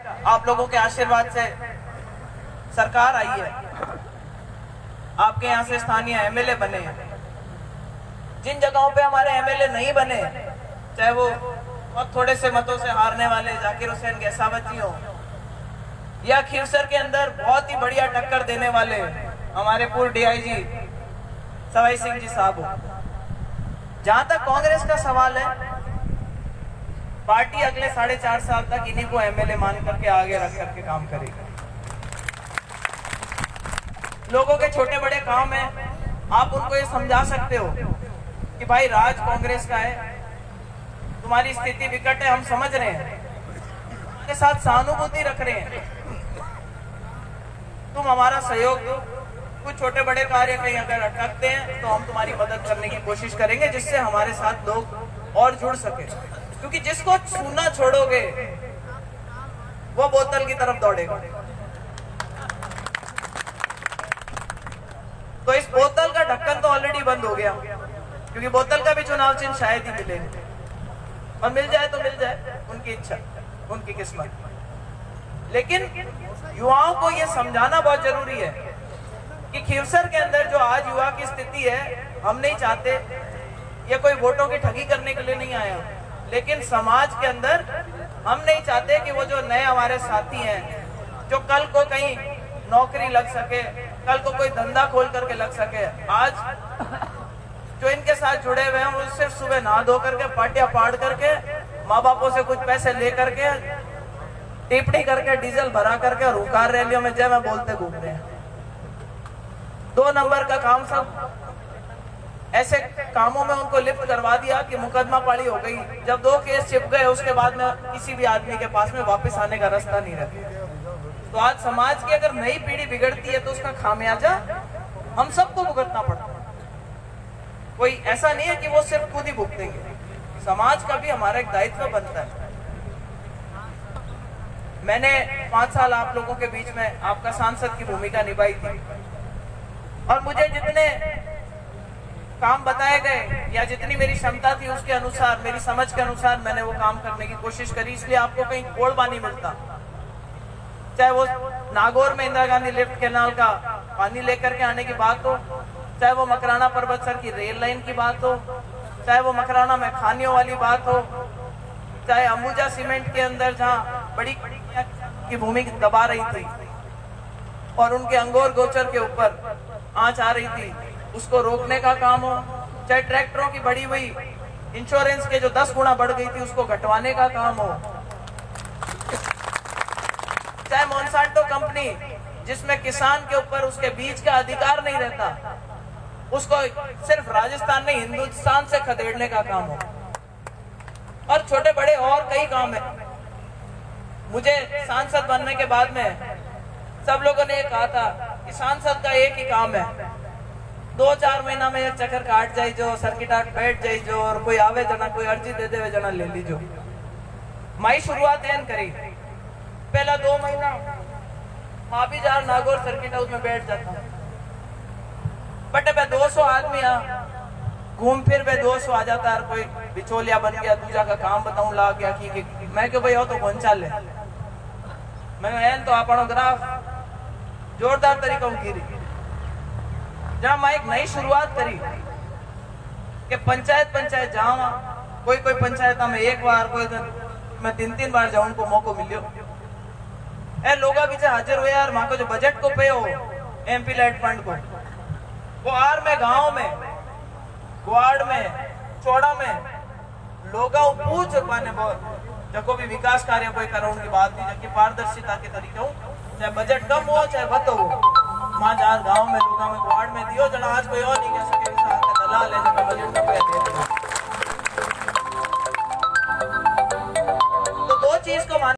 आप लोगों के आशीर्वाद से सरकार आई है, आपके यहाँ से स्थानीय एमएलए बने हैं। जिन जगहों पे हमारे एमएलए नहीं बने, चाहे वो बहुत थोड़े से मतों से हारने वाले जाकिर हुसैन गैसावत जी हो, या खीवसर के अंदर बहुत ही बढ़िया टक्कर देने वाले हमारे पूर्व डीआईजी सवाई सिंह जी साहब हो, जहां तक कांग्रेस का सवाल है, पार्टी अगले 4.5 साल तक इन्हीं को एमएलए मान करके आगे रख करके काम करेगी। लोगों के छोटे बड़े काम है, आप उनको ये समझा सकते हो कि भाई राज कांग्रेस का है, तुम्हारी स्थिति विकट है, हम समझ रहे हैं, तुम्हारे साथ सहानुभूति रख रहे हैं, तुम हमारा सहयोग दो। कुछ छोटे बड़े कार्य कहीं अगर अटकते हैं तो हम तुम्हारी मदद करने की कोशिश करेंगे, जिससे हमारे साथ लोग और जुड़ सके। क्योंकि जिसको छूना छोड़ोगे वो बोतल की तरफ दौड़ेगा। तो इस बोतल का ढक्कन तो ऑलरेडी बंद हो गया, क्योंकि बोतल का भी चुनाव चिन्ह शायद ही मिले, और मिल जाए तो मिल जाए, उनकी इच्छा, उनकी किस्मत। लेकिन युवाओं को यह समझाना बहुत जरूरी है कि खीवसर के अंदर जो आज युवा की स्थिति है, हम नहीं चाहते, ये कोई वोटों की ठगी करने के लिए नहीं आया, लेकिन समाज के अंदर हम नहीं चाहते कि वो जो नए हमारे साथी हैं, जो कल को कहीं नौकरी लग सके, कल को कोई धंधा खोल करके लग सके, आज जो इनके साथ जुड़े हुए हैं वो सिर्फ सुबह नहा धो करके, पाटिया पाड़ करके, माँ बापों से कुछ पैसे ले करके, टिप्पणी करके, डीजल भरा करके और हुकार रैलियों में जय मैं बोलते घूम रहे हैं। 2 नंबर का काम, सब ऐसे कामों में उनको लिप्त करवा दिया कि मुकदमा पाड़ी हो गई। जब 2 केस छिप गए, उसके बाद में किसी भी आदमी के पास में वापस आने का रास्ता नहीं रहता। तो आज समाज की अगर नई पीढ़ी बिगड़ती है तो उसका खामियाजा हम सबको भुगतना पड़ता है। कोई ऐसा नहीं है कि वो सिर्फ खुद ही भुगतेंगे, समाज का भी हमारा एक दायित्व बनता है। मैंने 5 साल आप लोगों के बीच में आपका सांसद की भूमिका निभाई थी, और मुझे जितने काम बताए गए या जितनी मेरी क्षमता थी उसके अनुसार, मेरी समझ के अनुसार मैंने वो काम करने की कोशिश करी। इसलिए आपको कहीं कोड़बा नहीं मिलता, चाहे वो नागौर में इंदिरा गांधी लिफ्ट कैनाल का पानी लेकर के आने की बात हो, चाहे वो मकराना पर्वतसर की रेल लाइन की बात हो, चाहे वो मकराना में खानियों वाली बात हो, चाहे अंबुजा सीमेंट के अंदर जहां बड़ी की भूमि दबा रही थी और उनके अंगोर गोचर के ऊपर आंच आ रही थी, उसको रोकने का काम हो, चाहे ट्रैक्टरों की बढ़ी हुई इंश्योरेंस के जो 10 गुना बढ़ गई थी उसको घटवाने का काम हो, चाहे मोनसांटो कंपनी जिसमें किसान के ऊपर उसके बीज का अधिकार नहीं रहता, उसको सिर्फ राजस्थान नहीं हिंदुस्तान से खदेड़ने का काम हो, और छोटे बड़े और कई काम है। मुझे सांसद बनने के बाद में सब लोगों ने कहा था कि सांसद का एक ही काम है, 2-4 महीना में एक चक्कर काट जाए जो, सर्किट बैठ जाए जो, और कोई आवे जना, कोई अर्जी दे दे जना ले लीजो। माई शुरुआत एन करी, पहला 2 महीना माफीजार नागौर सर्किट हाउस में बैठ जाता, बट अब 200 आदमी घूम फिर पे 200 आ जाता है, कोई बिचौलिया बन गया, दूजा का काम बताऊं ला गया कि मैं क्यों भाई हो तो कौन चाल है, मैं तो आपनो ग्राफ जोरदार तरीका गिरी। जहां मैं एक नई शुरुआत करी कि पंचायत जावा, कोई पंचायत में 1 बार, कोई मैं 3 बार जाऊं, उनको मौको मिलियो, ए लोगा पीछे हाजिर हुए यार, मां को जो बजट को पे हो एमपी लाइट फंड को, वो आर में, गांव में, ग्वाड़ में, चौड़ा में लोगा पूछ पाने जो भी विकास कार्य कोई करो उनकी बात नहीं, जबकि पारदर्शिता के तरीके हो, चाहे बजट कम हो चाहे बत हो, मां जार गांव में, लोगा में, ग्वाड़ में दियो जना, आज कोई और नहीं कह सके दलाल है जब बजट